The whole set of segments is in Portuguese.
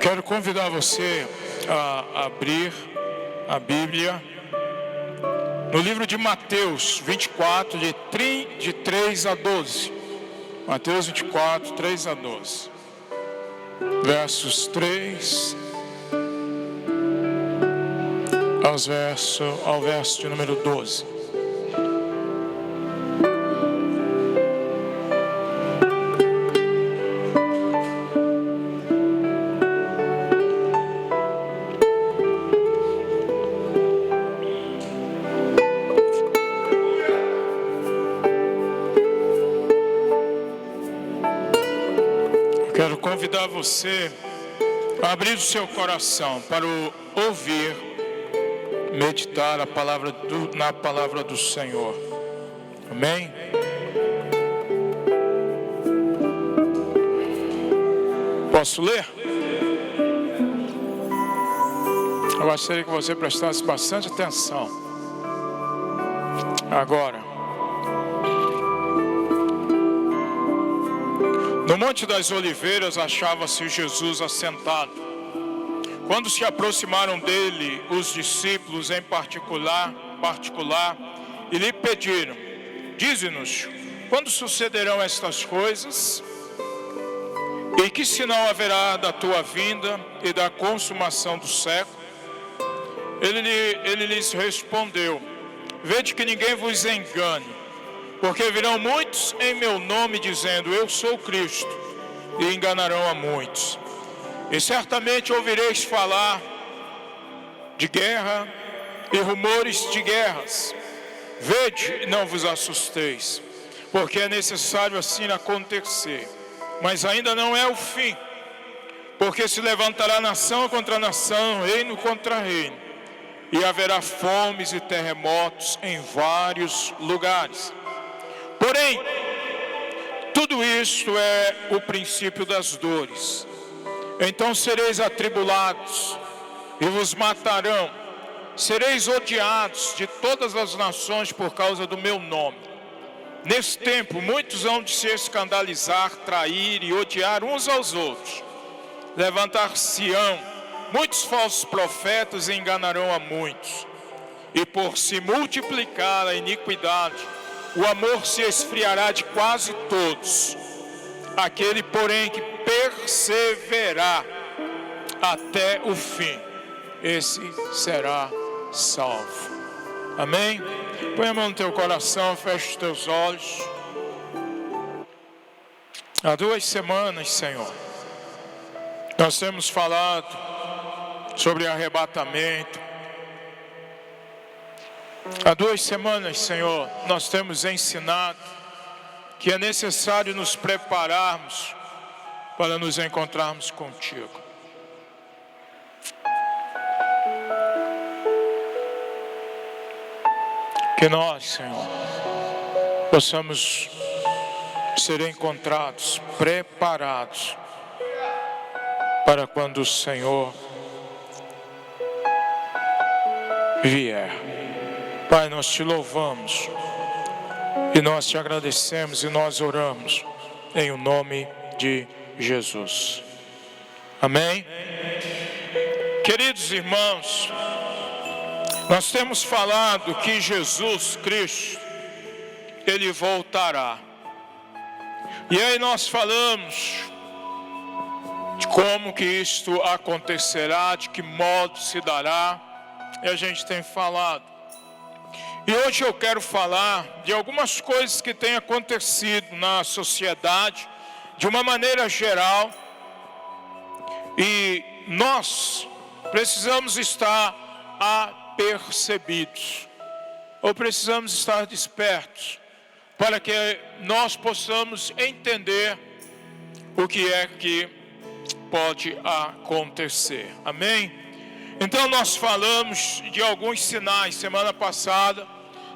quero convidar você a abrir a Bíblia no livro de Mateus 24, de 3 a 12. Mateus 24, 3 a 12. Versos 3 ao verso de número 12. Quero convidar você a abrir o seu coração para ouvir, meditar na palavra do Senhor. Amém? Posso ler? Eu gostaria que você prestasse bastante atenção. Agora. No Monte das Oliveiras achava-se Jesus assentado. Quando se aproximaram dele os discípulos em particular, e lhe pediram: dize-nos, quando sucederão estas coisas? E que sinal haverá da tua vinda e da consumação do século? Ele lhes respondeu: vede que ninguém vos engane, porque virão muitos em meu nome dizendo, eu sou Cristo, e enganarão a muitos. E certamente ouvireis falar de guerra e rumores de guerras. Vede, não vos assusteis, porque é necessário assim acontecer. Mas ainda não é o fim, porque se levantará nação contra nação, reino contra reino, e haverá fomes e terremotos em vários lugares. Porém, tudo isto é o princípio das dores. Então sereis atribulados e vos matarão. Sereis odiados de todas as nações por causa do meu nome. Nesse tempo, muitos hão de se escandalizar, trair e odiar uns aos outros. Levantar-se-ão muitos falsos profetas e enganarão a muitos. E por se multiplicar a iniquidade, o amor se esfriará de quase todos. Aquele, porém, que perseverar até o fim, esse será salvo. Amém? Põe a mão no teu coração, fecha os teus olhos. Há 2 semanas, Senhor, nós temos falado sobre arrebatamento. Há 2 semanas, Senhor, nós temos ensinado que é necessário nos prepararmos para nos encontrarmos contigo. Que nós, Senhor, possamos ser encontrados, preparados para quando o Senhor vier. Pai, nós te louvamos e nós te agradecemos e nós oramos em o nome de Jesus. Amém? Queridos irmãos, nós temos falado que Jesus Cristo, Ele voltará. E aí nós falamos de como que isto acontecerá, de que modo se dará, e a gente tem falado. E hoje eu quero falar de algumas coisas que têm acontecido na sociedade, de uma maneira geral, e nós precisamos estar apercebidos, ou precisamos estar despertos, para que nós possamos entender o que é que pode acontecer. Amém? Então nós falamos de alguns sinais. Semana passada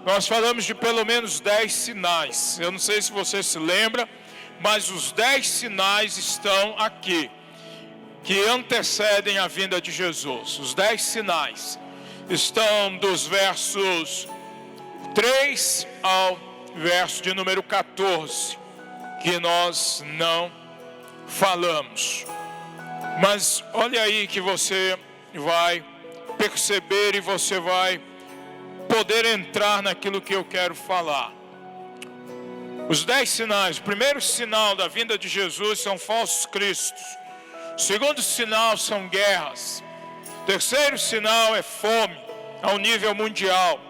nós falamos de pelo menos 10 sinais. Eu não sei se você se lembra, mas os 10 sinais estão aqui, que antecedem a vinda de Jesus. Os 10 sinais estão dos versos 3 ao verso de número 14, que nós não falamos. Mas olha aí que você vai perceber e você vai poder entrar naquilo que eu quero falar. Os 10 sinais. O primeiro sinal da vinda de Jesus são falsos cristos. O segundo sinal são guerras. O terceiro sinal é fome ao nível mundial.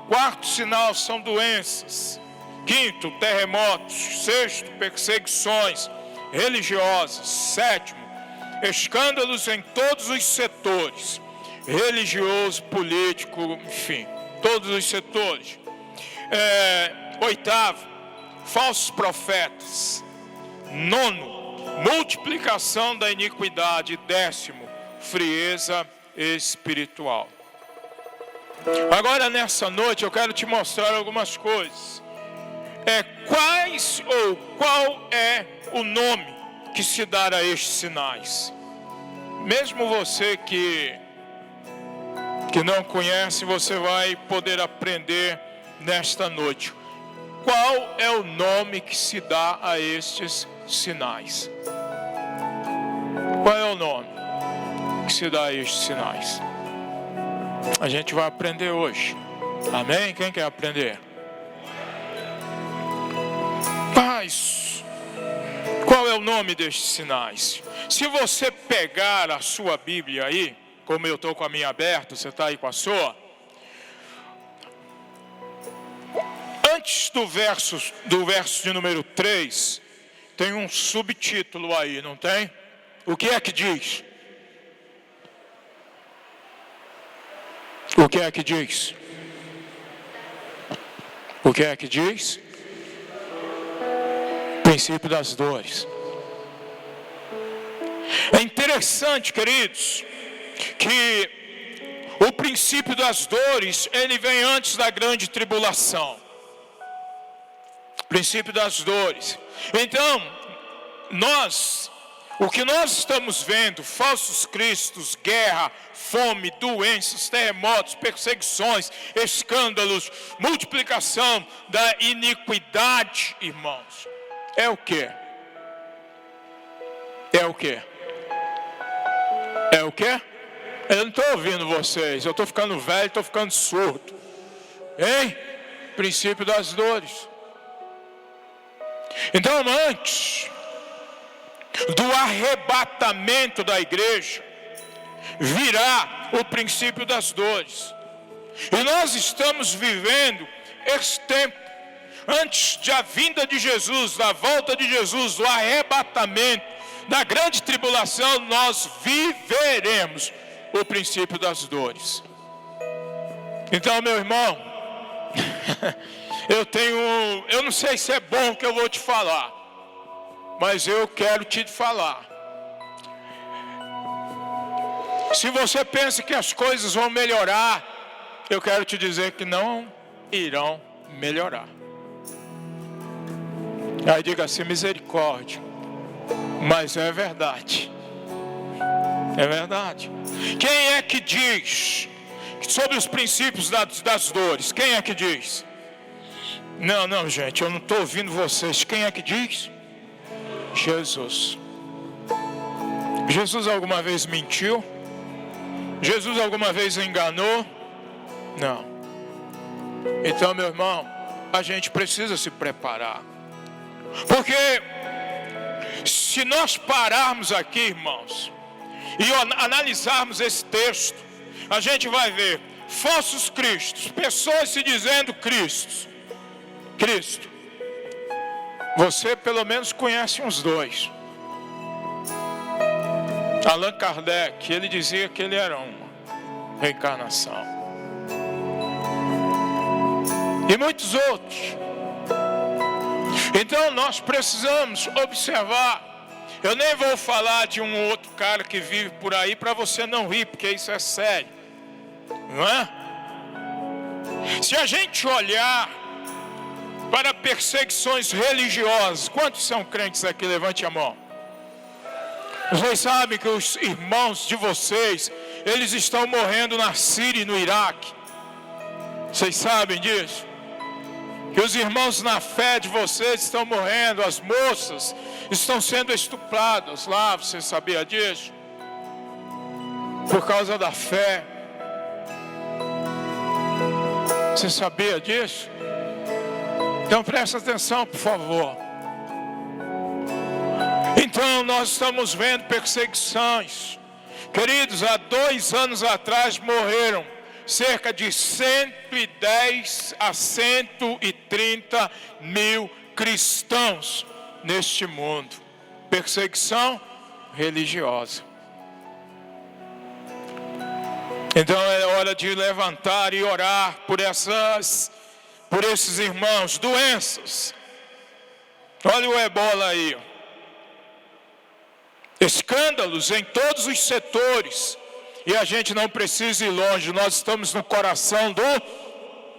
O quarto sinal são doenças. Quinto, terremotos. Sexto, perseguições religiosas. Sétimo, escândalos em todos os setores. Religioso, político, enfim, todos os setores. Oitavo, falsos profetas. Nono, multiplicação da iniquidade. Décimo, frieza espiritual. Agora nessa noite eu quero te mostrar algumas coisas. Qual é o nome que se dá a estes sinais? Mesmo você que não conhece, você vai poder aprender nesta noite. Qual é o nome que se dá a estes sinais? Qual é o nome que se dá a estes sinais? A gente vai aprender hoje. Amém? Quem quer aprender? Mas qual é o nome destes sinais? Se você pegar a sua Bíblia aí, como eu estou com a minha aberta, você está aí com a sua? Antes do verso de número 3, tem um subtítulo aí, não tem? O que é que diz? O que é que diz? O que é que diz? Princípio das dores. É interessante, queridos, que o princípio das dores, ele vem antes da grande tribulação. Princípio das dores. Então, o que nós estamos vendo, falsos cristos, guerra, fome, doenças, terremotos, perseguições, escândalos, multiplicação da iniquidade, irmãos, é o quê? É o quê? É o quê? Eu não estou ouvindo vocês, eu estou ficando velho, estou ficando surdo. Hein? Princípio das dores. Então, antes do arrebatamento da igreja, virá o princípio das dores. E nós estamos vivendo esse tempo, antes da vinda de Jesus, da volta de Jesus, do arrebatamento, da grande tribulação, nós viveremos o princípio das dores. Então, meu irmão, eu não sei se é bom o que eu vou te falar, mas eu quero te falar. Se você pensa que as coisas vão melhorar, eu quero te dizer que não irão melhorar. Aí diga assim, misericórdia. Mas é verdade. É verdade. Quem é que diz sobre os princípios das dores? Quem é que diz? Não, gente, eu não estou ouvindo vocês. Quem é que diz? Jesus. Jesus alguma vez mentiu? Jesus alguma vez enganou? Não. Então, meu irmão, a gente precisa se preparar. Porque se nós pararmos aqui, irmãos, e analisarmos esse texto, a gente vai ver falsos cristos, pessoas se dizendo Cristo. Você pelo menos conhece uns dois. Allan Kardec, ele dizia que ele era uma reencarnação. E muitos outros. Então nós precisamos observar. Eu nem vou falar de um outro cara que vive por aí para você não rir, porque isso é sério, não é? Se a gente olhar para perseguições religiosas, quantos são crentes aqui? Levante a mão. Vocês sabem que os irmãos de vocês, eles estão morrendo na Síria e no Iraque. Vocês sabem disso? que os irmãos na fé de vocês estão morrendo, as moças estão sendo estupradas lá, você sabia disso? Por causa da fé. Você sabia disso? Então presta atenção, por favor. Então nós estamos vendo perseguições. Queridos, há 2 anos atrás morreram cerca de 110 a 130 mil cristãos neste mundo. Perseguição religiosa. Então é hora de levantar e orar por esses irmãos. Doenças. Olha o ebola aí. Escândalos em todos os setores. E a gente não precisa ir longe, nós estamos no coração do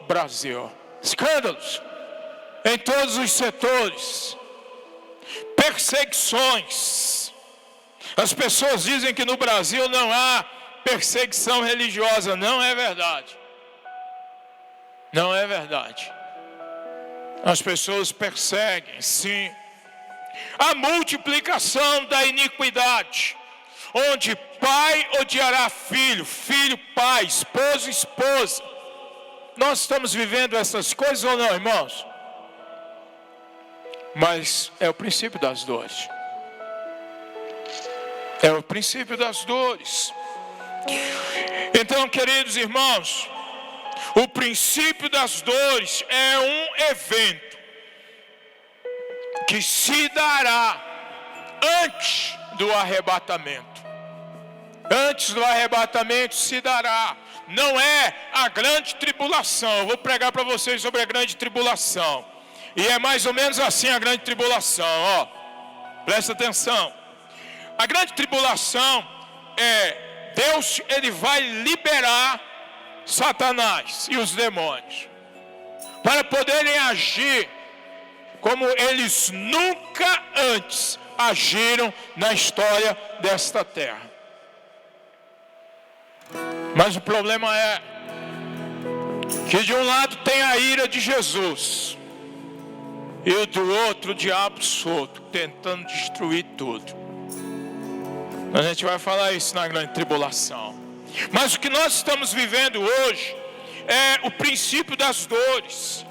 Brasil. Escândalos em todos os setores. Perseguições. As pessoas dizem que no Brasil não há perseguição religiosa. Não é verdade. Não é verdade. As pessoas perseguem, sim. A multiplicação da iniquidade, onde pai odiará filho, filho pai, esposo esposa. Nós estamos vivendo essas coisas ou não, irmãos? Mas é o princípio das dores. É o princípio das dores. Então, queridos irmãos, o princípio das dores é um evento que se dará antes do arrebatamento. Antes do arrebatamento se dará. Não é a grande tribulação. Eu vou pregar para vocês sobre a grande tribulação. E é mais ou menos assim a grande tribulação. Ó, presta atenção. A grande tribulação é Deus, ele vai liberar Satanás e os demônios para poderem agir como eles nunca antes agiram na história desta terra. Mas o problema é que de um lado tem a ira de Jesus e do outro o diabo solto, tentando destruir tudo. A gente vai falar isso na grande tribulação. Mas o que nós estamos vivendo hoje é o princípio das dores,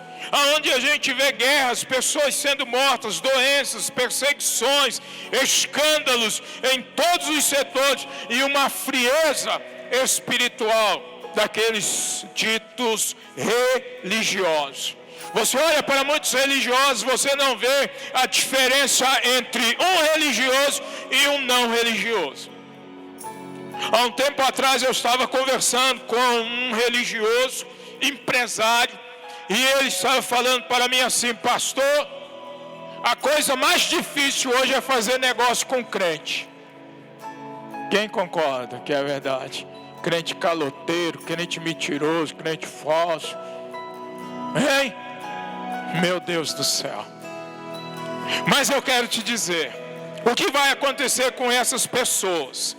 onde a gente vê guerras, pessoas sendo mortas, doenças, perseguições, escândalos em todos os setores e uma frieza espiritual daqueles ditos religiosos. Você olha para muitos religiosos, você não vê a diferença entre um religioso e um não religioso. Há um tempo atrás eu estava conversando com um religioso, empresário, e ele estava falando para mim assim: pastor, a coisa mais difícil hoje é fazer negócio com crente. Quem concorda que é verdade? Crente caloteiro, crente mentiroso, crente falso. Hein? Meu Deus do céu. Mas eu quero te dizer, o que vai acontecer com essas pessoas?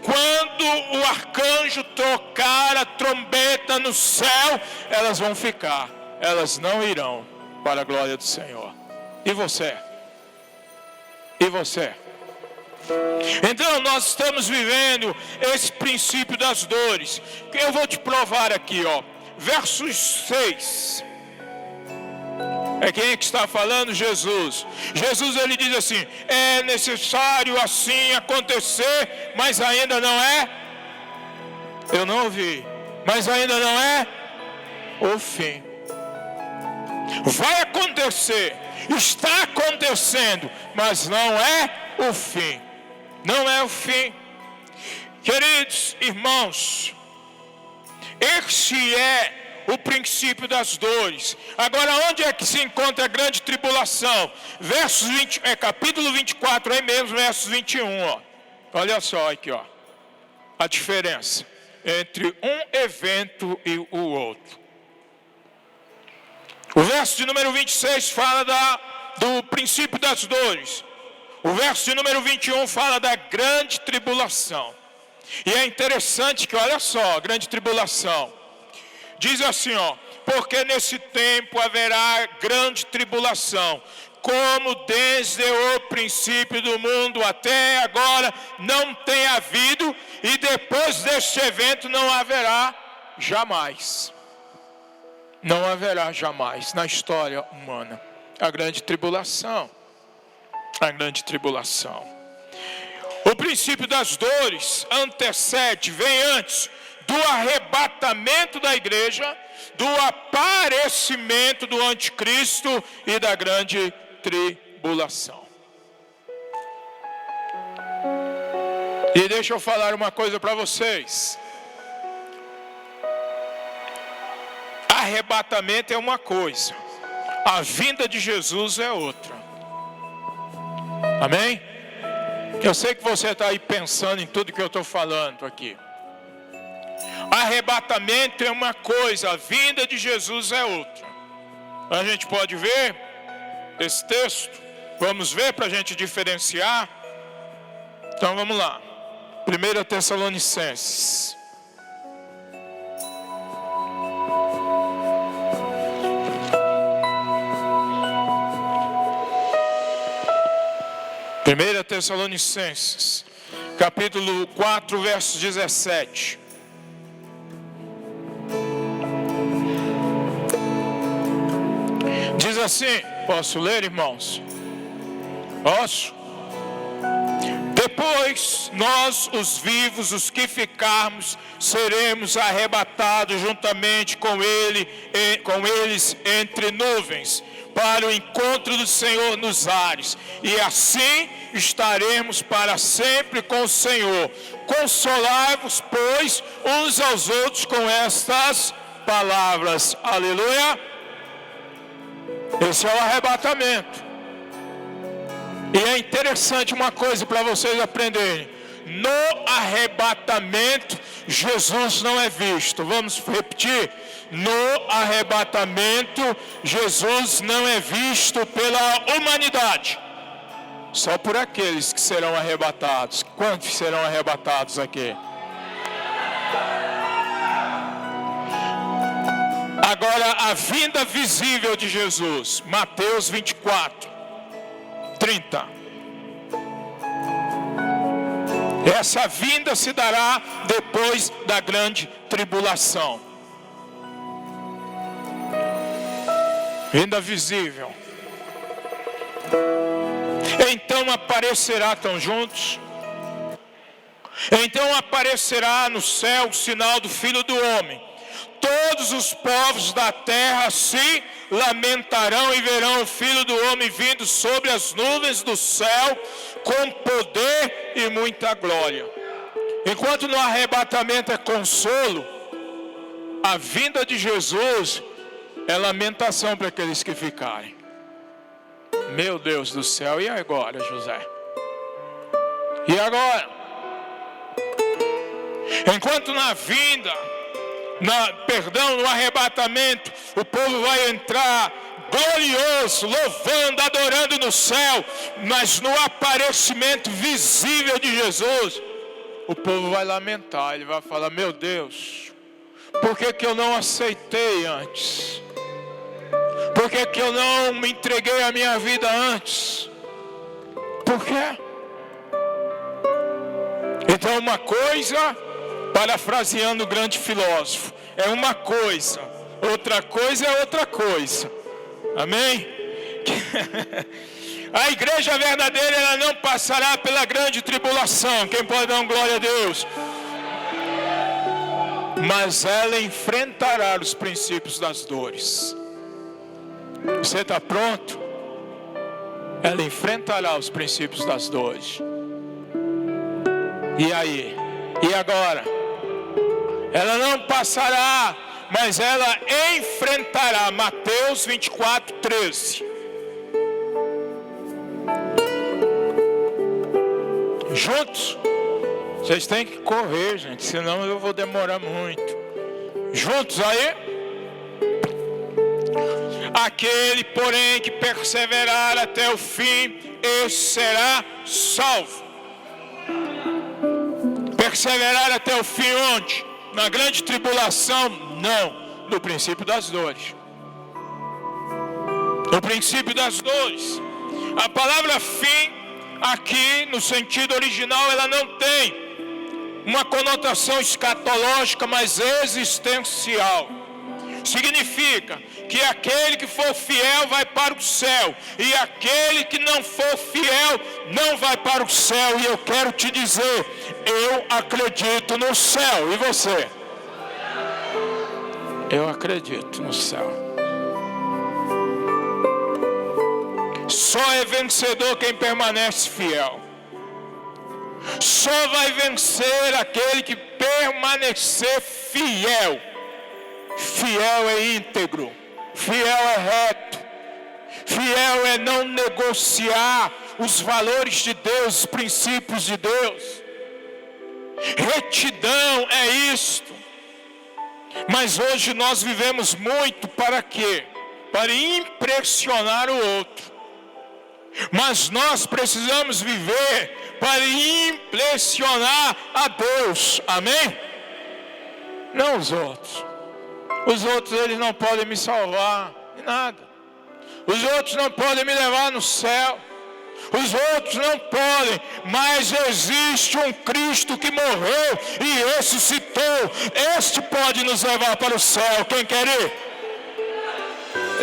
Quando o arcanjo tocar a trombeta no céu, elas vão ficar, elas não irão para a glória do Senhor. E você? E você? Então nós estamos vivendo esse princípio das dores. Eu vou te provar aqui, ó. Versos 6. É quem é que está falando? Jesus. Jesus, ele diz assim: é necessário assim acontecer, mas ainda não é. Eu não ouvi. Mas ainda não é o fim. Vai acontecer. Está acontecendo, mas não é o fim. Não é o fim. Queridos irmãos, esse é o princípio das dores. Agora, onde é que se encontra a grande tribulação? Capítulo 24, aí mesmo, versos 21. Ó. Olha só aqui, ó, a diferença entre um evento e o outro. O verso de número 26 fala do princípio das dores. O verso de número 21 fala da grande tribulação. E é interessante que, olha só, a grande tribulação diz assim, ó: porque nesse tempo haverá grande tribulação, como desde o princípio do mundo até agora não tem havido, e depois deste evento não haverá jamais. Não haverá jamais na história humana a grande tribulação. A grande tribulação. O princípio das dores antecede, vem antes do arrebatamento da igreja, do aparecimento do anticristo e da grande tribulação. E deixa eu falar uma coisa para vocês. Arrebatamento é uma coisa, a vinda de Jesus é outra. Amém? Eu sei que você está aí pensando em tudo que eu estou falando aqui. Arrebatamento é uma coisa, a vinda de Jesus é outra. A gente pode ver esse texto? Vamos ver para a gente diferenciar? Então vamos lá. 1 Tessalonicenses. Primeira Tessalonicenses, capítulo 4, verso 17. Diz assim, posso ler, irmãos? Posso? Depois nós, os vivos, os que ficarmos, seremos arrebatados juntamente com eles entre nuvens, para o encontro do Senhor nos ares, e assim estaremos para sempre com o Senhor. Consolai-vos, pois, uns aos outros com estas palavras. Aleluia! Esse é o arrebatamento. E é interessante uma coisa para vocês aprenderem: no arrebatamento Jesus não é visto. Vamos repetir: no arrebatamento Jesus não é visto pela humanidade, só por aqueles que serão arrebatados. Quantos serão arrebatados aqui? Agora a vinda visível de Jesus, Mateus 24, 30. Essa vinda se dará depois da grande tribulação. Vinda visível. Então aparecerá, estão juntos? Então aparecerá no céu o sinal do Filho do Homem. Todos os povos da terra se lamentarão e verão o Filho do Homem vindo sobre as nuvens do céu com poder e muita glória. Enquanto no arrebatamento é consolo, a vinda de Jesus é lamentação para aqueles que ficarem. Meu Deus do céu, e agora, José? E agora? Enquanto na vinda, no arrebatamento, o povo vai entrar glorioso, louvando, adorando no céu, mas no aparecimento visível de Jesus, o povo vai lamentar, ele vai falar: meu Deus, por que eu não aceitei antes? Por que eu não me entreguei a minha vida antes? Por quê? Então uma coisa, parafraseando o grande filósofo, é uma coisa, outra coisa é outra coisa. Amém? A igreja verdadeira, ela não passará pela grande tribulação. Quem pode dar glória a Deus? Mas ela enfrentará os princípios das dores. Você está pronto? Ela enfrentará os princípios das dores. E aí? E agora? Ela não passará, mas ela enfrentará. Mateus 24, 13. Juntos? Vocês têm que correr, gente, senão eu vou demorar muito. Juntos aí? Aquele, porém, que perseverar até o fim, esse será salvo. Perseverar até o fim onde? Na grande tribulação? Não. do princípio das dores. O princípio das dores. A palavra fim, aqui no sentido original, ela não tem uma conotação escatológica, mas existencial. Significa que aquele que for fiel vai para o céu, e aquele que não for fiel não vai para o céu. E eu quero te dizer, eu acredito no céu. E você? Eu acredito no céu. Só é vencedor quem permanece fiel. Só vai vencer aquele que permanecer fiel. Fiel é íntegro, fiel é reto, fiel é não negociar os valores de Deus, os princípios de Deus. Retidão é isto. Mas hoje nós vivemos muito para quê? Para impressionar o outro. Mas nós precisamos viver para impressionar a Deus. Amém? Não os outros. Os outros, eles não podem me salvar de nada. Os outros não podem me levar no céu. Os outros não podem. Mas existe um Cristo que morreu e ressuscitou. Este pode nos levar para o céu. Quem quer ir?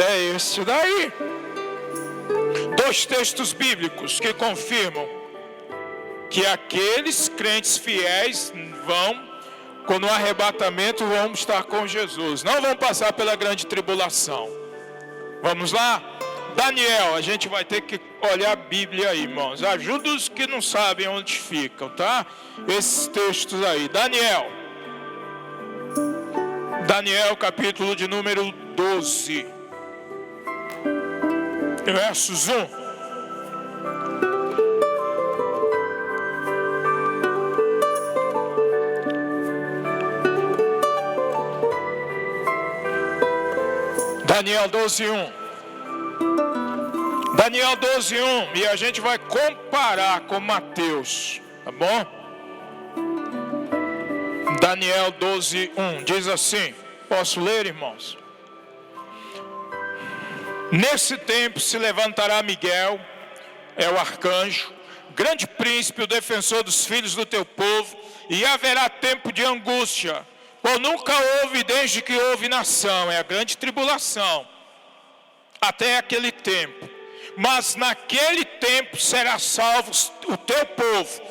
É este daí. 2 textos bíblicos que confirmam que aqueles crentes fiéis vão, quando o arrebatamento, vão estar com Jesus. Não vão passar pela grande tribulação. Vamos lá? Daniel, a gente vai ter que olhar a Bíblia aí, irmãos. Ajuda os que não sabem onde ficam, tá? Esses textos aí. Daniel, capítulo de número 12. Versos 1. Daniel 12:1. Daniel 12:1. E a gente vai comparar com Mateus, tá bom? Daniel 12:1 diz assim. Posso ler, irmãos? Nesse tempo se levantará Miguel, é o arcanjo, grande príncipe, o defensor dos filhos do teu povo, e haverá tempo de angústia, qual nunca houve desde que houve nação, é a grande tribulação, até aquele tempo. Mas naquele tempo será salvo o teu povo,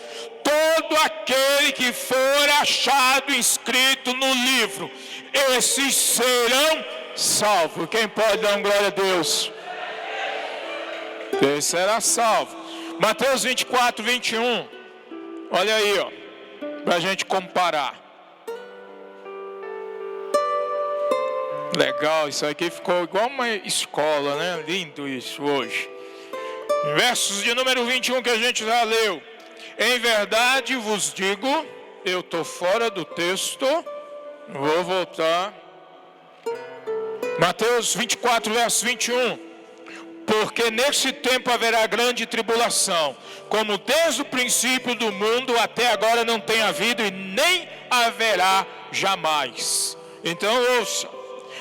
todo aquele que for achado inscrito no livro, esses serão salvo. Quem pode dar glória a Deus? Esse será salvo. Mateus 24:21. Olha aí, ó, para a gente comparar. Legal, isso aqui ficou igual uma escola, né? Lindo isso hoje. Versos de número 21 que a gente já leu. Em verdade vos digo, eu estou fora do texto, vou voltar. Mateus 24, verso 21. Porque nesse tempo haverá grande tribulação, como desde o princípio do mundo até agora não tem havido e nem haverá jamais. Então ouça,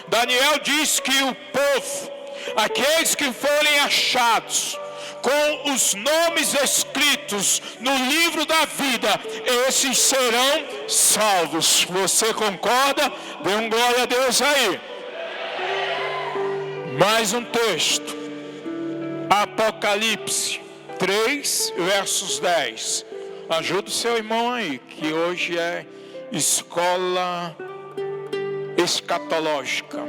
Daniel diz que o povo, aqueles que forem achados com os nomes escritos no livro da vida, esses serão salvos. Você concorda? Dê um glória a Deus aí. Mais um texto. Apocalipse 3, versos 10. Ajuda o seu irmão aí, que hoje é escola escatológica.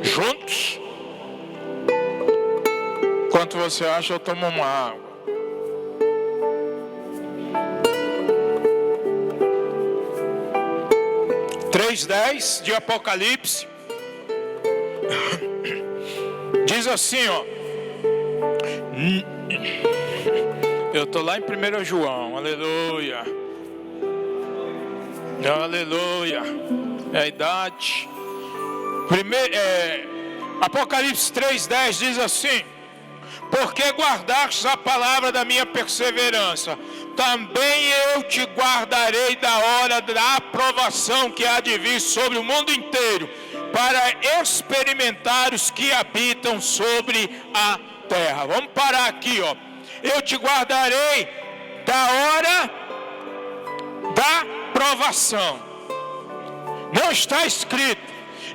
Juntos? Enquanto você acha, eu tomo uma água. Três 10 de Apocalipse. Diz assim, ó. Eu estou lá em 1 João, aleluia. Aleluia. É a idade. Apocalipse 3:10 diz assim: porque guardastes a palavra da minha perseverança, também eu te guardarei da hora da aprovação que há de vir sobre o mundo inteiro, para experimentar os que habitam sobre a terra. Vamos parar aqui, ó. Eu te guardarei da hora da provação. Não está escrito,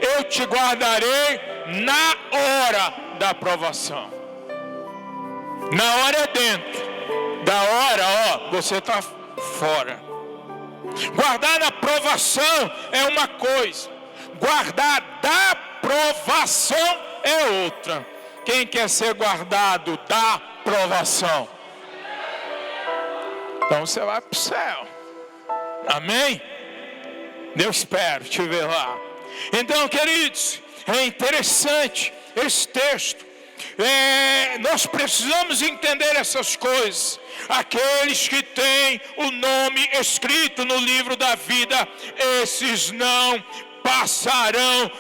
eu te guardarei na hora da provação. Na hora é dentro. Da hora, ó, você está fora. Guardar na provação é uma coisa. Guardar da provação é outra. Quem quer ser guardado da provação? Então você vai para o céu. Amém? Eu espero te ver lá. Então, queridos, é interessante esse texto. Nós precisamos entender essas coisas. Aqueles que têm o nome escrito no livro da vida, esses não passarão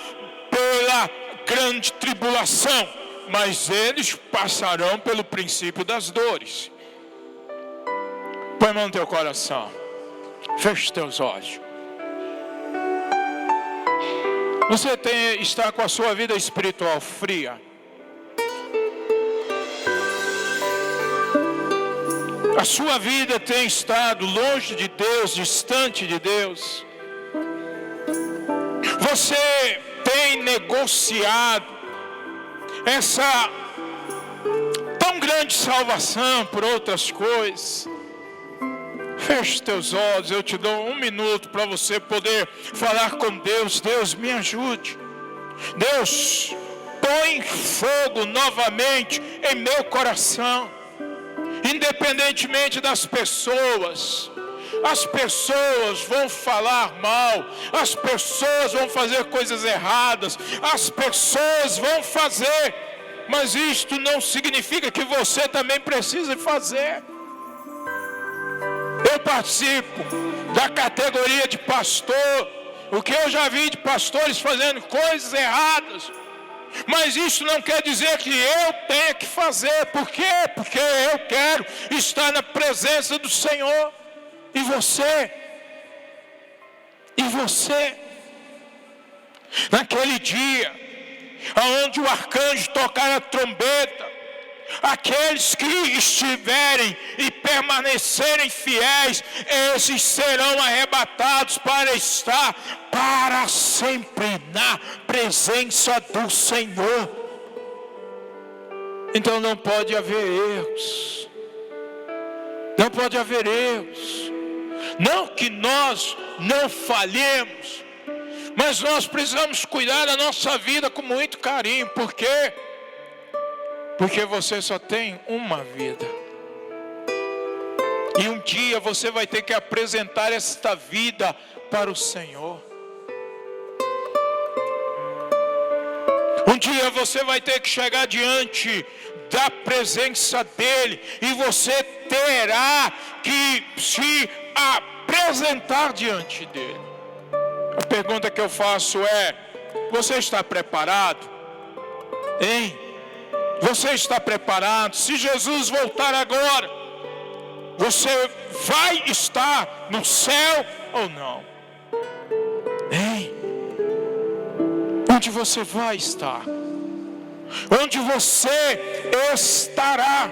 pela grande tribulação, mas eles passarão pelo princípio das dores. Põe a mão no teu coração, feche teus olhos. Você está com a sua vida espiritual fria? A sua vida tem estado longe de Deus, distante de Deus? Você tem negociado essa tão grande salvação por outras coisas? Feche teus olhos, eu te dou 1 minuto para você poder falar com Deus. Deus, me ajude. Deus, põe fogo novamente em meu coração. Independentemente das pessoas, as pessoas vão falar mal, as pessoas vão fazer coisas erradas, as pessoas vão fazer, mas isto não significa que você também precisa fazer. Eu participo da categoria de pastor. O que eu já vi de pastores fazendo coisas erradas, mas isso não quer dizer que eu tenha que fazer. Por quê? Porque eu quero estar na presença do Senhor. E você? E você? Naquele dia, onde o arcanjo tocar a trombeta, aqueles que estiverem e permanecerem fiéis, esses serão arrebatados para estar para sempre na presença do Senhor. Então não pode haver erros. Não pode haver erros. Não que nós não falhemos, mas nós precisamos cuidar da nossa vida com muito carinho. Por quê? Porque você só tem uma vida. E um dia você vai ter que apresentar esta vida para o Senhor. Um dia você vai ter que chegar diante da presença dEle, e você terá que se apresentar diante dEle. A pergunta que eu faço é: você está preparado? Hein? Você está preparado? Se Jesus voltar agora, você vai estar no céu ou não? Hein? Onde você vai estar? Onde você estará?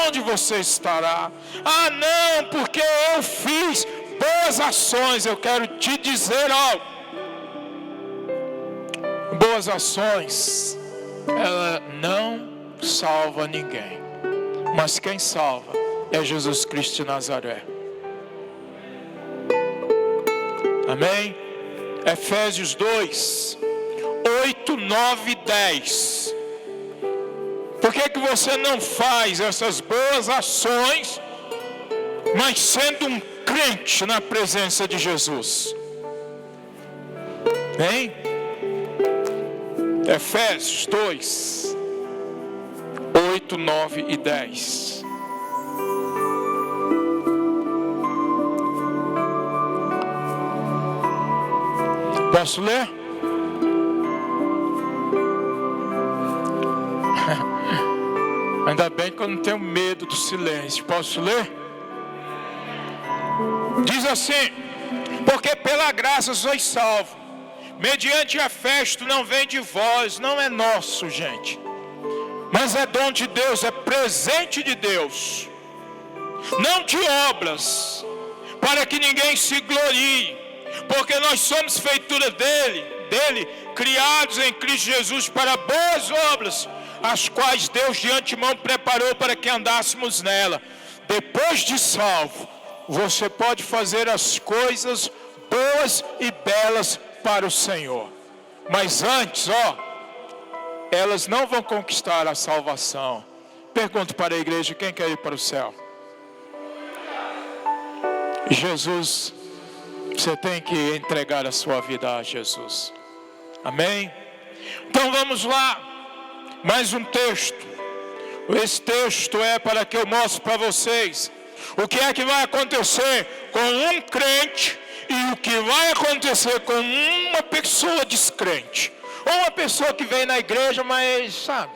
Onde você estará? Ah, não, porque eu fiz boas ações. Eu quero te dizer algo. Boas ações, ela não salva ninguém, mas quem salva é Jesus Cristo de Nazaré. Amém? Efésios 2, 8, 9 e 10. Por que você não faz essas boas ações, mas sendo um crente na presença de Jesus? Hein? Efésios 2, 8, 9 e 10. Posso ler? Ainda não tenho medo do silêncio. Posso ler? Diz assim: porque pela graça sois salvos, mediante a fé. Isto não vem de vós, não é nosso, gente, mas é dom de Deus, é presente de Deus, não de obras, para que ninguém se glorie, porque nós somos feitura dele, criados em Cristo Jesus para boas obras, as quais Deus de antemão preparou para que andássemos nela. Depois de salvo, você pode fazer as coisas boas e belas para o Senhor, mas antes, elas não vão conquistar a salvação. Pergunto para a igreja: quem quer ir para o céu? Jesus, você tem que entregar a sua vida a Jesus. Amém? Então vamos lá, mais um texto. Esse texto é para que eu mostre para vocês o que é que vai acontecer com um crente e o que vai acontecer com uma pessoa descrente, ou uma pessoa que vem na igreja, mas sabe.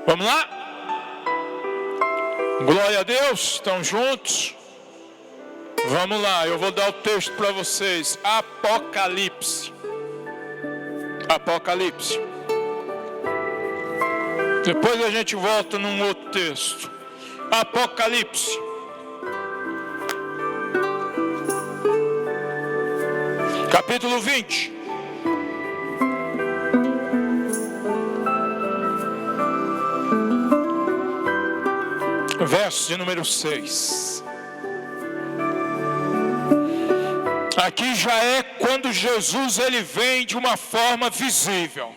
Vamos lá? Glória a Deus, estão juntos? Vamos lá, eu vou dar o texto para vocês. Apocalipse. Depois a gente volta num outro texto. Apocalipse. Capítulo 20. Verso de número 6. Aqui já é quando Jesus ele vem de uma forma visível.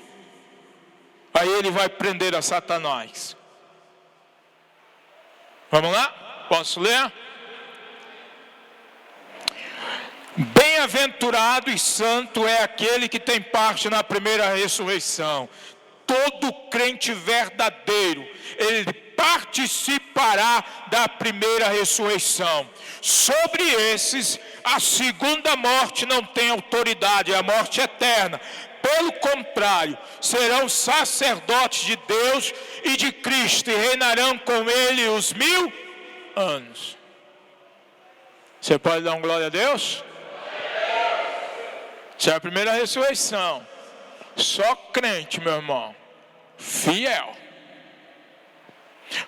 Aí ele vai prender a Satanás. Vamos lá? Posso ler? Bem-aventurado e santo é aquele que tem parte na primeira ressurreição. Todo crente verdadeiro, ele participará da primeira ressurreição. Sobre esses, a segunda morte não tem autoridade, é a morte eterna. Pelo contrário, serão sacerdotes de Deus e de Cristo, e reinarão com ele os 1000 anos. Você pode dar um glória a Deus? Isso é a primeira ressurreição. Só crente, meu irmão, fiel.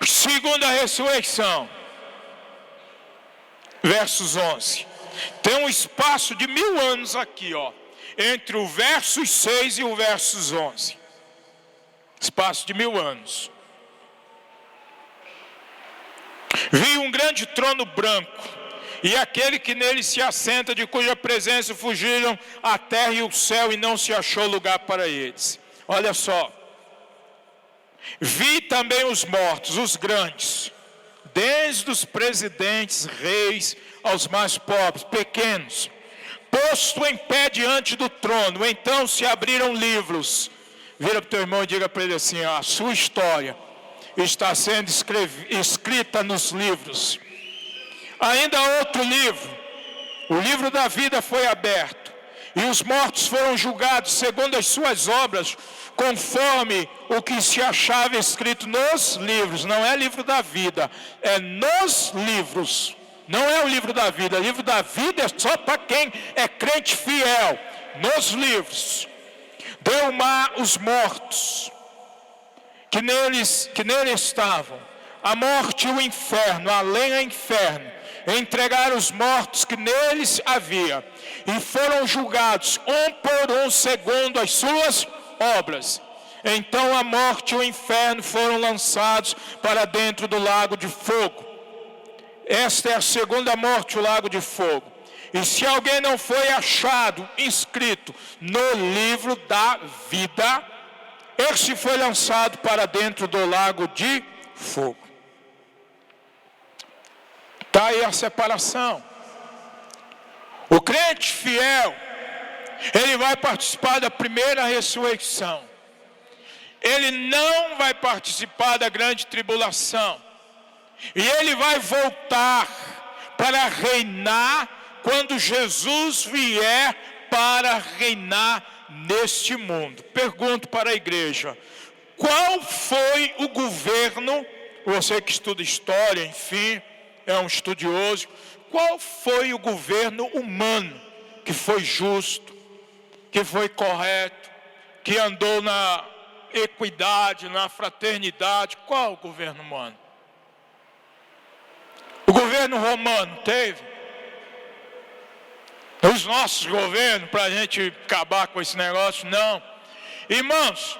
Segunda ressurreição, versos 11. Tem um espaço de 1000 anos aqui, entre o verso 6 e o versos 11. Espaço de 1000 anos. Vi um grande trono branco, e aquele que nele se assenta, de cuja presença fugiram a terra e o céu, e não se achou lugar para eles. Olha só. Vi também os mortos, os grandes, desde os presidentes, reis, aos mais pobres, pequenos, posto em pé diante do trono. Então se abriram livros. Vira para o teu irmão e diga para ele assim: a sua história está sendo escrita nos livros. Ainda outro livro, o livro da vida, foi aberto, e os mortos foram julgados segundo as suas obras, conforme o que se achava escrito nos livros. Não é livro da vida, é nos livros. Não é o livro da vida. O livro da vida é só para quem é crente fiel. Nos livros. Deu o mar os mortos que nele estavam, a morte e o inferno, além do inferno, entregaram os mortos que neles havia, e foram julgados um por um segundo as suas obras. Então a morte e o inferno foram lançados para dentro do lago de fogo. Esta é a segunda morte, o lago de fogo. E se alguém não foi achado inscrito no livro da vida, esse foi lançado para dentro do lago de fogo. Está aí a separação. O crente fiel, ele vai participar da primeira ressurreição. Ele não vai participar da grande tribulação. E ele vai voltar para reinar quando Jesus vier para reinar neste mundo. Pergunto para a igreja: Qual foi o governo, você que estuda história, enfim, é um estudioso, qual foi o governo humano que foi justo, que foi correto, que andou na equidade, na fraternidade? Qual o governo humano? O governo romano teve? Os nossos governos, para a gente acabar com esse negócio? Não. Irmãos,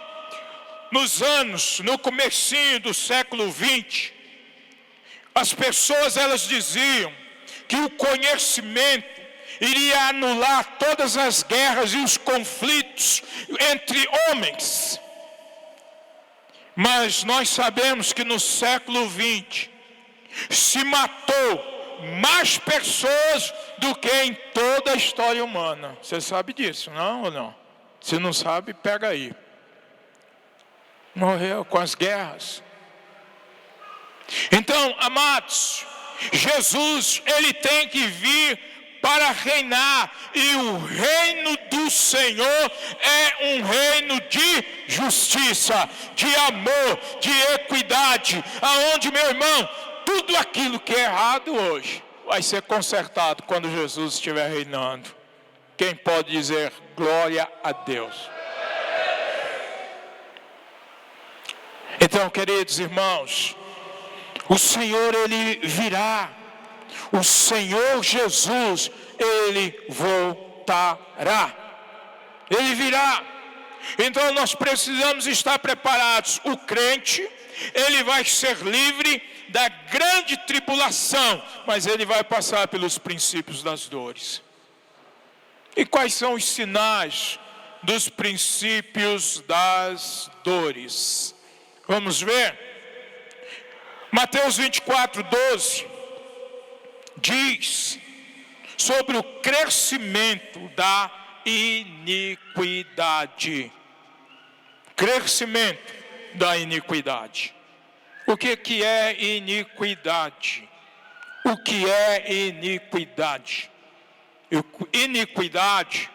no comecinho do século 20, as pessoas elas diziam que o conhecimento iria anular todas as guerras e os conflitos entre homens. Mas nós sabemos que no século 20 se matou mais pessoas do que em toda a história humana. Você sabe disso, não ou não? Se não sabe, pega aí. Morreu com as guerras. Então, amados, Jesus, ele tem que vir para reinar, e o reino do Senhor é um reino de justiça, de amor, de equidade, aonde, meu irmão, tudo aquilo que é errado hoje vai ser consertado quando Jesus estiver reinando. Quem pode dizer glória a Deus? Então, queridos irmãos, o Senhor, ele virá. O Senhor Jesus, ele voltará. Ele virá. Então nós precisamos estar preparados. O crente, ele vai ser livre da grande tribulação, mas ele vai passar pelos princípios das dores. E quais são os sinais dos princípios das dores? Vamos ver? Mateus 24:12 diz sobre o crescimento da iniquidade. Crescimento da iniquidade. O que é iniquidade? O que é iniquidade? Iniquidade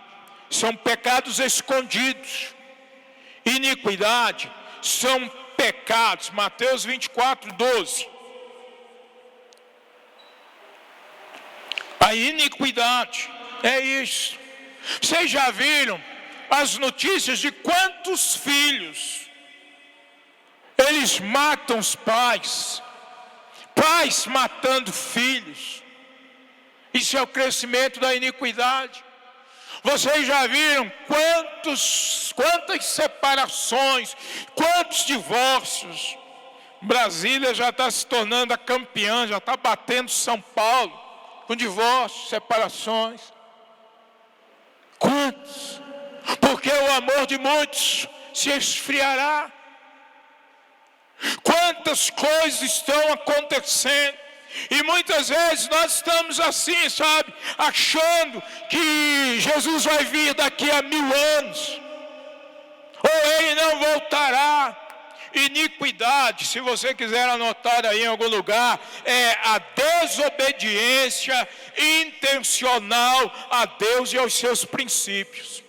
são pecados escondidos. Iniquidade são pecados. Mateus 24:12. A iniquidade é isso. Vocês já viram as notícias de quantos filhos eles matam os pais, pais matando filhos? Isso é o crescimento da iniquidade. Vocês já viram quantas separações, quantos divórcios? Brasília já está se tornando a campeã, já está batendo São Paulo com divórcios, separações. Quantos? Porque o amor de muitos se esfriará. Quantas coisas estão acontecendo, e muitas vezes nós estamos assim, sabe, achando que Jesus vai vir daqui a 1000 anos, ou ele não voltará. Iniquidade, se você quiser anotar aí em algum lugar, é a desobediência intencional a Deus e aos seus princípios.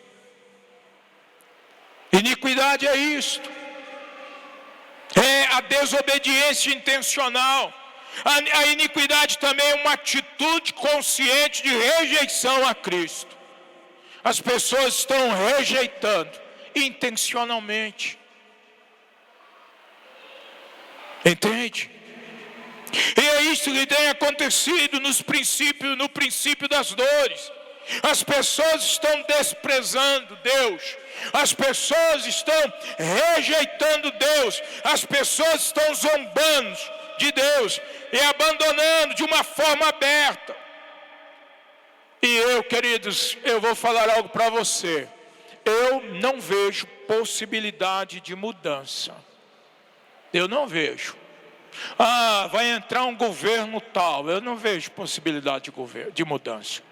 Iniquidade é isto. É a desobediência intencional. A iniquidade também é uma atitude consciente de rejeição a Cristo. As pessoas estão rejeitando intencionalmente. Entende? E é isso que tem acontecido no princípio das dores. As pessoas estão desprezando Deus. As pessoas estão rejeitando Deus. As pessoas estão zombando de Deus e abandonando de uma forma aberta. E eu, queridos, eu vou falar algo para você. Eu não vejo possibilidade de mudança. Eu não vejo. Vai entrar um governo tal. Eu não vejo possibilidade de mudança.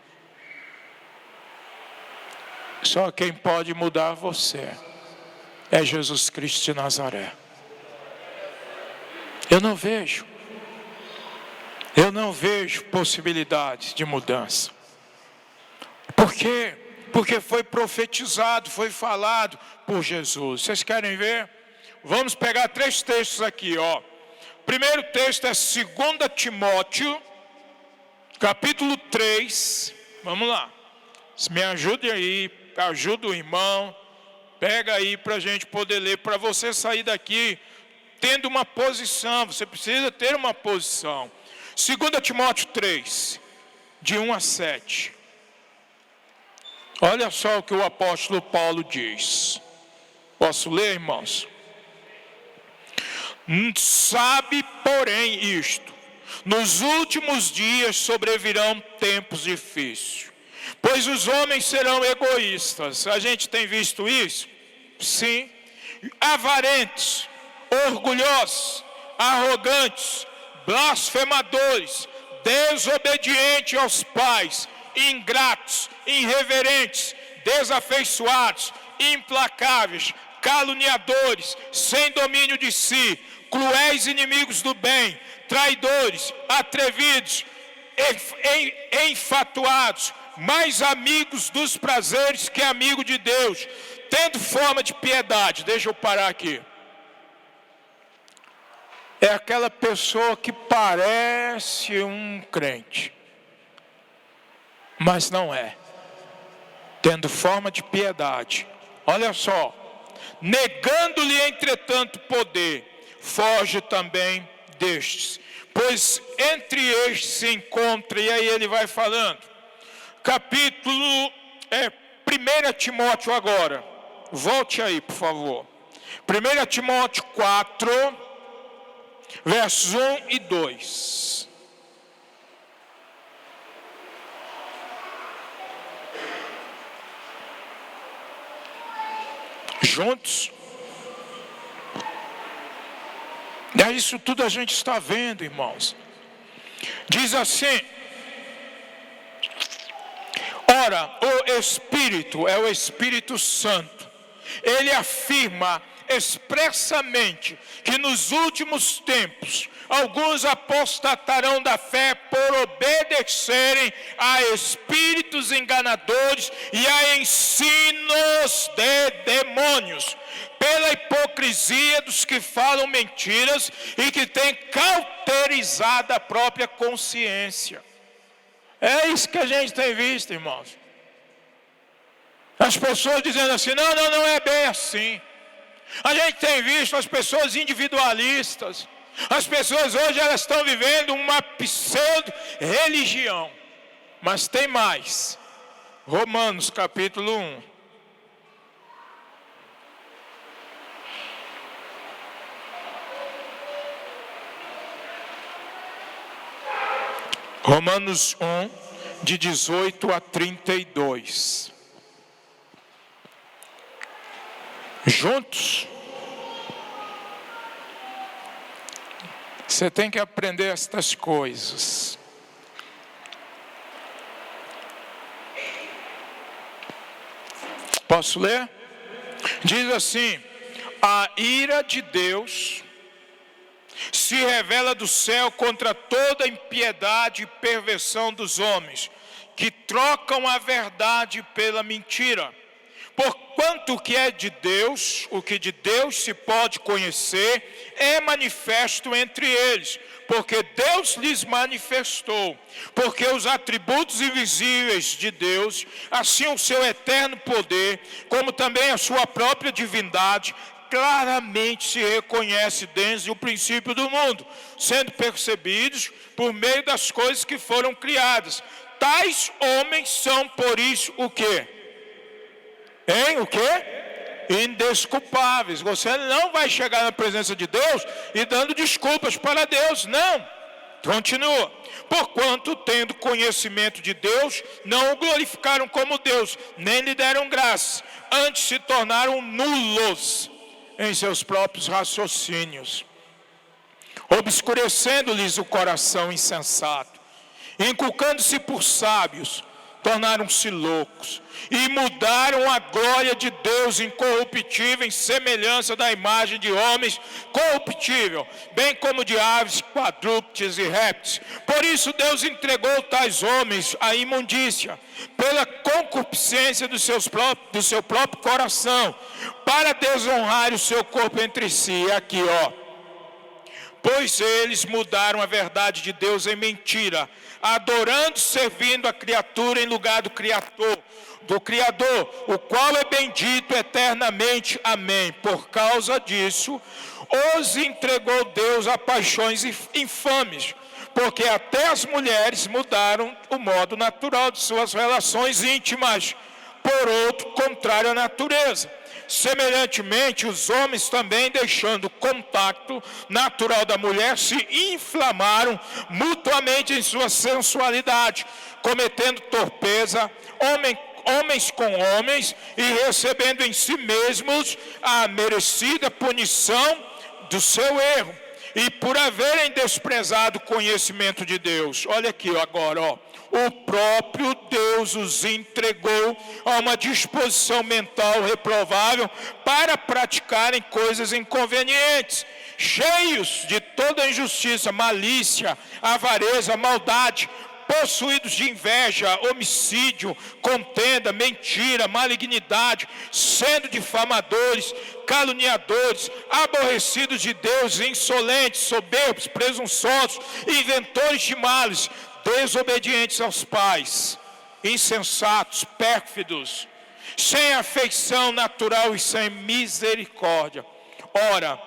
Só quem pode mudar você é Jesus Cristo de Nazaré. Eu não vejo possibilidades de mudança. Por quê? Porque foi profetizado, foi falado por Jesus. Vocês querem ver? Vamos pegar 3 textos aqui, ó. Primeiro texto é 2 Timóteo, capítulo 3. Vamos lá. Me ajude aí, ajuda o irmão. Pega aí para a gente poder ler. Para você sair daqui tendo uma posição, você precisa ter uma posição. 2 Timóteo 3, de 1 a 7. Olha só o que o apóstolo Paulo diz. Posso ler, irmãos? Sabe, porém, isto: nos últimos dias sobrevirão tempos difíceis, pois os homens serão egoístas. A gente tem visto isso? Sim. Avarentos, orgulhosos, arrogantes, blasfemadores, desobedientes aos pais, ingratos, irreverentes, desafeiçoados, implacáveis, caluniadores, sem domínio de si, cruéis inimigos do bem, traidores, atrevidos, enfatuados, mais amigos dos prazeres que amigos de Deus, tendo forma de piedade. Deixa eu parar aqui. É aquela pessoa que parece um crente, mas não é. Tendo forma de piedade. Olha só. Negando-lhe, entretanto, poder, foge também destes. Pois entre estes se encontra, e aí ele vai falando. Capítulo 1 Timóteo agora. Volte aí, por favor. 1 Timóteo 4, versos 1 e 2. Juntos. É isso tudo a gente está vendo, irmãos. Diz assim: ora, o Espírito é o Espírito Santo. Ele afirma expressamente que nos últimos tempos alguns apostatarão da fé por obedecerem a espíritos enganadores e a ensinos de demônios, pela hipocrisia dos que falam mentiras e que têm cauterizado a própria consciência. É isso que a gente tem visto, irmãos. As pessoas dizendo assim: não é bem assim. A gente tem visto as pessoas individualistas. As pessoas hoje elas estão vivendo uma pseudo-religião. Mas tem mais. Romanos capítulo 1. Romanos 1, de 18 a 32. Juntos. Você tem que aprender estas coisas. Posso ler? Diz assim: a ira de Deus se revela do céu contra toda impiedade e perversão dos homens, que trocam a verdade pela mentira. Porquanto o que é de Deus, o que de Deus se pode conhecer, é manifesto entre eles, porque Deus lhes manifestou. Porque os atributos invisíveis de Deus, assim o seu eterno poder, como também a sua própria divindade, claramente se reconhece desde o princípio do mundo, sendo percebidos por meio das coisas que foram criadas. Tais homens são, por isso, o quê? O quê? Indesculpáveis. Você não vai chegar na presença de Deus e dando desculpas para Deus, não. Continua. Porquanto, tendo conhecimento de Deus, não o glorificaram como Deus, nem lhe deram graça, antes se tornaram nulos em seus próprios raciocínios, obscurecendo-lhes o coração insensato, inculcando-se por sábios, tornaram-se loucos e mudaram a glória de Deus incorruptível em semelhança da imagem de homens corruptível, bem como de aves, quadrúpedes e répteis. Por isso Deus entregou tais homens à imundícia, pela concupiscência do seu próprio coração, para desonrar o seu corpo entre si. Aqui, pois eles mudaram a verdade de Deus em mentira, adorando, servindo a criatura em lugar do Criador, o qual é bendito eternamente. Amém. Por causa disso, os entregou Deus a paixões infames, porque até as mulheres mudaram o modo natural de suas relações íntimas por outro contrário à natureza. Semelhantemente, os homens também, deixando o contato natural da mulher, se inflamaram mutuamente em sua sensualidade, cometendo torpeza, homens com homens, e recebendo em si mesmos a merecida punição do seu erro, e por haverem desprezado o conhecimento de Deus. Olha aqui agora, o próprio Deus os entregou a uma disposição mental reprovável para praticarem coisas inconvenientes, cheios de toda injustiça, malícia, avareza, maldade, possuídos de inveja, homicídio, contenda, mentira, malignidade, sendo difamadores, caluniadores, aborrecidos de Deus, insolentes, soberbos, presunçosos, inventores de males, desobedientes aos pais, insensatos, pérfidos, sem afeição natural e sem misericórdia. Ora,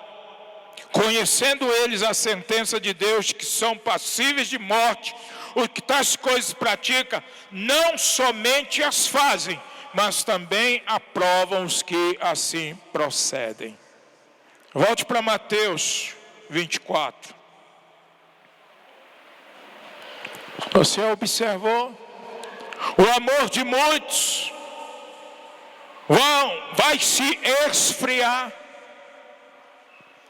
conhecendo eles a sentença de Deus, de que são passíveis de morte, os que tais coisas praticam, não somente as fazem, mas também aprovam os que assim procedem. Volte para Mateus 24. Você observou? O amor de muitos vai se esfriar.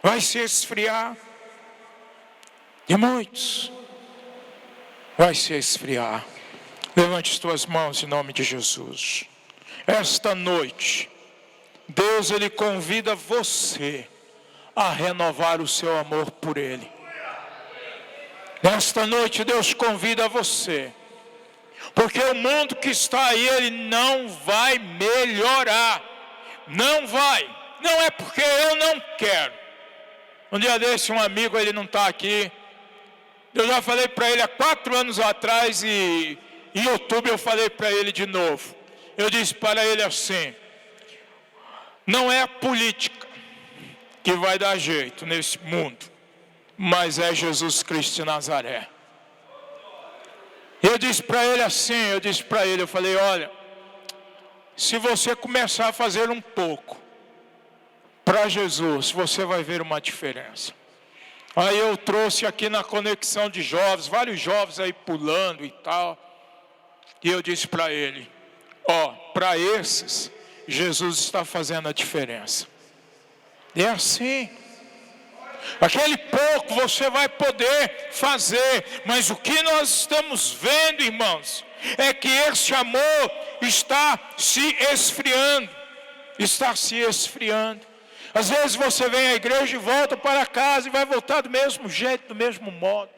Vai se esfriar. De muitos vai se esfriar. Levante as tuas mãos em nome de Jesus. Esta noite, Deus ele convida você a renovar o seu amor por Ele. Nesta noite Deus convida você, porque o mundo que está aí, ele não vai melhorar, não vai, não é porque eu não quero. Um dia desse, um amigo, ele não está aqui, eu já falei para ele há 4 anos atrás, e em outubro eu falei para ele de novo, eu disse para ele assim: não é a política que vai dar jeito nesse mundo, mas é Jesus Cristo de Nazaré. Eu disse para ele assim, eu falei: olha, se você começar a fazer um pouco para Jesus, você vai ver uma diferença. Aí eu trouxe aqui na conexão de jovens, vários jovens aí pulando e tal, e eu disse para ele: para esses, Jesus está fazendo a diferença. E é assim. Aquele pouco você vai poder fazer, mas o que nós estamos vendo, irmãos, é que esse amor está se esfriando. Está se esfriando. Às vezes você vem à igreja e volta para casa e vai voltar do mesmo jeito, do mesmo modo.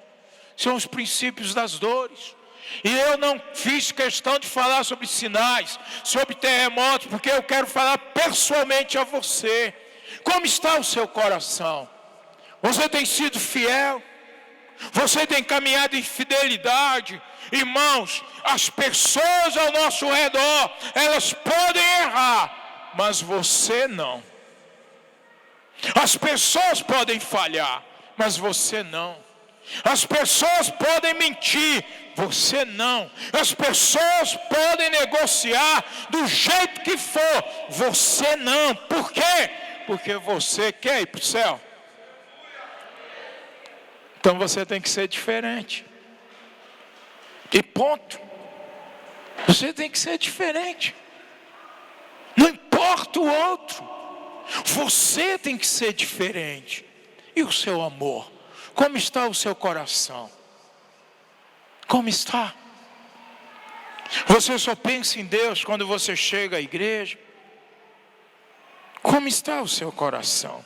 São os princípios das dores. E eu não fiz questão de falar sobre sinais, sobre terremotos, porque eu quero falar pessoalmente a você. Como está o seu coração? Você tem sido fiel? Você tem caminhado em fidelidade? Irmãos, as pessoas ao nosso redor, elas podem errar, mas você não. As pessoas podem falhar, mas você não. As pessoas podem mentir, você não. As pessoas podem negociar do jeito que for, você não. Por quê? Porque você quer ir para o céu. Então você tem que ser diferente. E ponto. Você tem que ser diferente. Não importa o outro. Você tem que ser diferente. E o seu amor? Como está o seu coração? Como está? Você só pensa em Deus quando você chega à igreja? Como está o seu coração?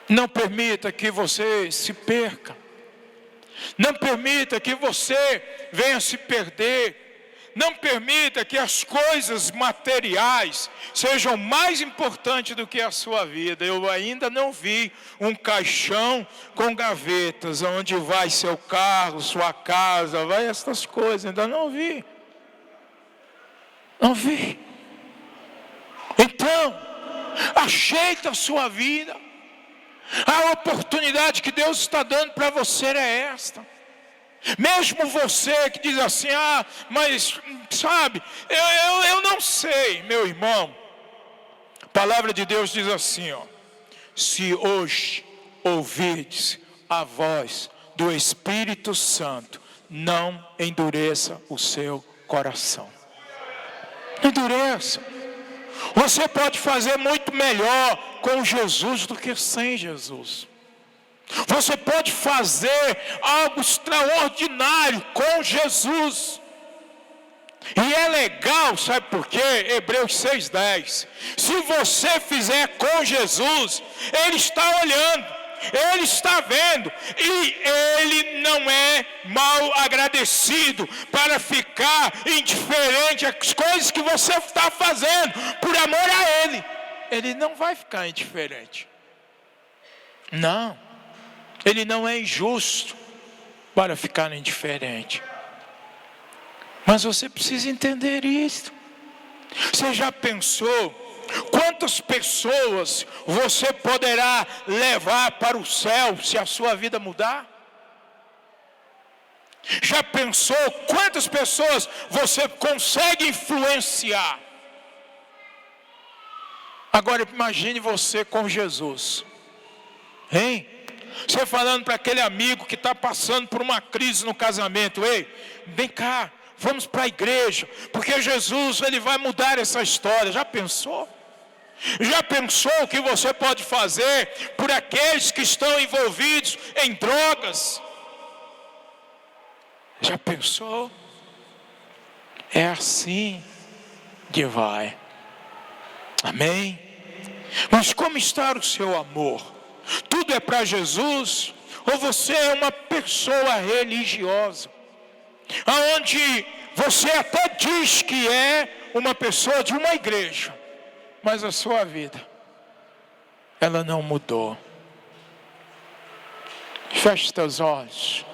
Não permita que você se perca. Não permita que você venha se perder. Não permita que as coisas materiais sejam mais importantes do que a sua vida. Eu ainda não vi um caixão com gavetas, onde vai seu carro, sua casa, vai essas coisas. Ainda não vi. Não vi. Então, ajeita a sua vida. A oportunidade que Deus está dando para você é esta. Mesmo você que diz assim, mas sabe, eu não sei, meu irmão. A palavra de Deus diz assim, se hoje ouvirdes a voz do Espírito Santo, não endureça o seu coração. Não endureça. Você pode fazer muito melhor com Jesus do que sem Jesus. Você pode fazer algo extraordinário com Jesus. E é legal, sabe por quê? Hebreus 6:10. Se você fizer com Jesus, Ele está olhando, Ele está vendo, e Ele não é mal agradecido para ficar indiferente às coisas que você está fazendo por amor a Ele. Ele não vai ficar indiferente. Não. Ele não é injusto para ficar indiferente. Mas você precisa entender isso. Você já pensou quantas pessoas você poderá levar para o céu se a sua vida mudar? Já pensou quantas pessoas você consegue influenciar? Agora imagine você com Jesus. Hein? Você falando para aquele amigo que está passando por uma crise no casamento. Ei, vem cá, vamos para a igreja, porque Jesus, Ele vai mudar essa história. Já pensou? Já pensou o que você pode fazer por aqueles que estão envolvidos em drogas? Já pensou? É assim que vai. Amém? Mas como está o seu amor? Tudo é para Jesus? Ou você é uma pessoa religiosa, aonde você até diz que é uma pessoa de uma igreja, mas a sua vida, ela não mudou? Feche seus olhos.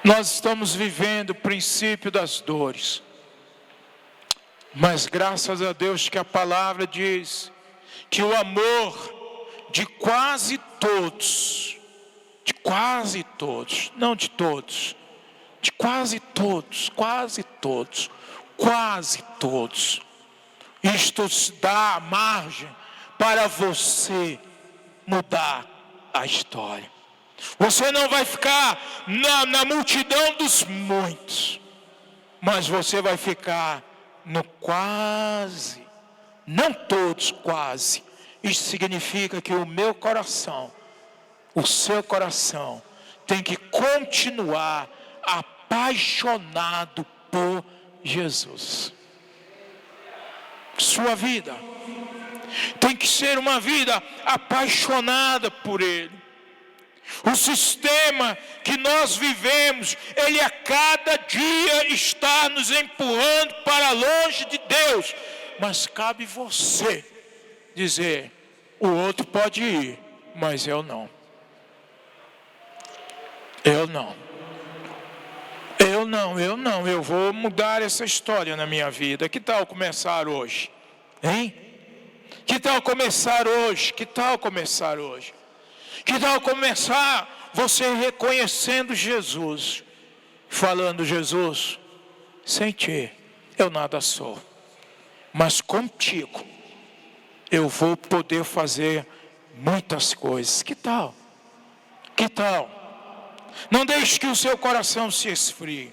Nós estamos vivendo o princípio das dores, mas graças a Deus que a palavra diz que o amor de quase todos, não de todos, de quase todos, isto dá margem para você mudar a história. Você não vai ficar na multidão dos muitos, mas você vai ficar no quase, não todos, quase. Isso significa que o meu coração, o seu coração, tem que continuar apaixonado por Jesus. Sua vida tem que ser uma vida apaixonada por Ele. O sistema que nós vivemos, ele a cada dia está nos empurrando para longe de Deus. Mas cabe você dizer, o outro pode ir, mas eu não. Eu vou mudar essa história na minha vida. Que tal começar hoje? Hein? Que tal começar hoje? Que tal começar você reconhecendo Jesus, falando, Jesus, sem ti eu nada sou, mas contigo eu vou poder fazer muitas coisas. Que tal? Não deixe que o seu coração se esfrie.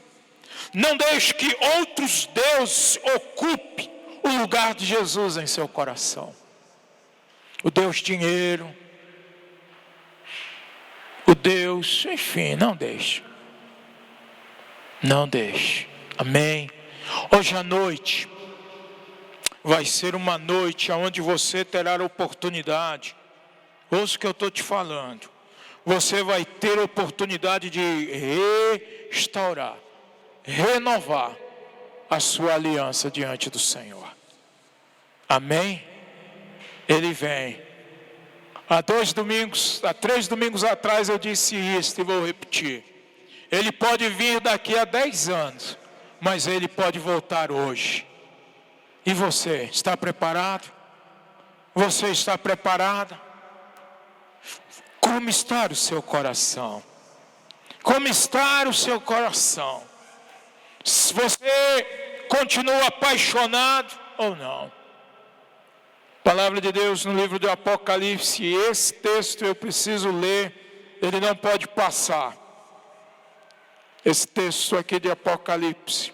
Não deixe que outros deuses ocupem o lugar de Jesus em seu coração. O Deus dinheiro, o Deus, enfim, não deixe. Amém. Hoje à noite vai ser uma noite onde você terá a oportunidade, ouça o que eu estou te falando, você vai ter a oportunidade de restaurar, renovar a sua aliança diante do Senhor. Amém? Ele vem. Há 3 domingos atrás eu disse isso e vou repetir. Ele pode vir daqui a 10 anos, mas ele pode voltar hoje. E você está preparado? Você está preparada? Como está o seu coração? Como está o seu coração? Se você continua apaixonado ou não? Palavra de Deus no livro do Apocalipse, esse texto eu preciso ler, ele não pode passar. Esse texto aqui de Apocalipse,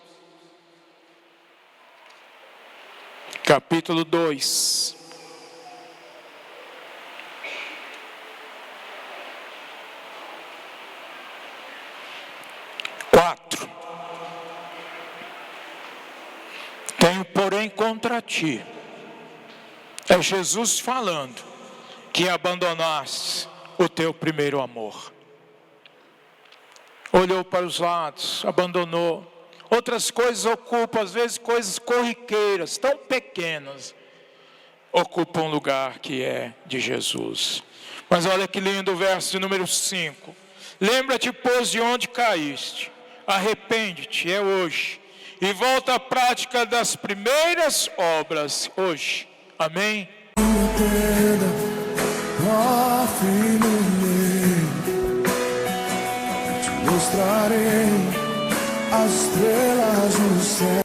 capítulo 2. Tenho, porém, contra ti, é Jesus falando, que abandonaste o teu primeiro amor. Olhou para os lados, abandonou. Outras coisas ocupam, às vezes coisas corriqueiras, tão pequenas, ocupam um lugar que é de Jesus. Mas olha que lindo o verso de número 5. Lembra-te, pois, de onde caíste, arrepende-te, é hoje, e volta à prática das primeiras obras, hoje. Amém? Mostrarei as estrelas no céu.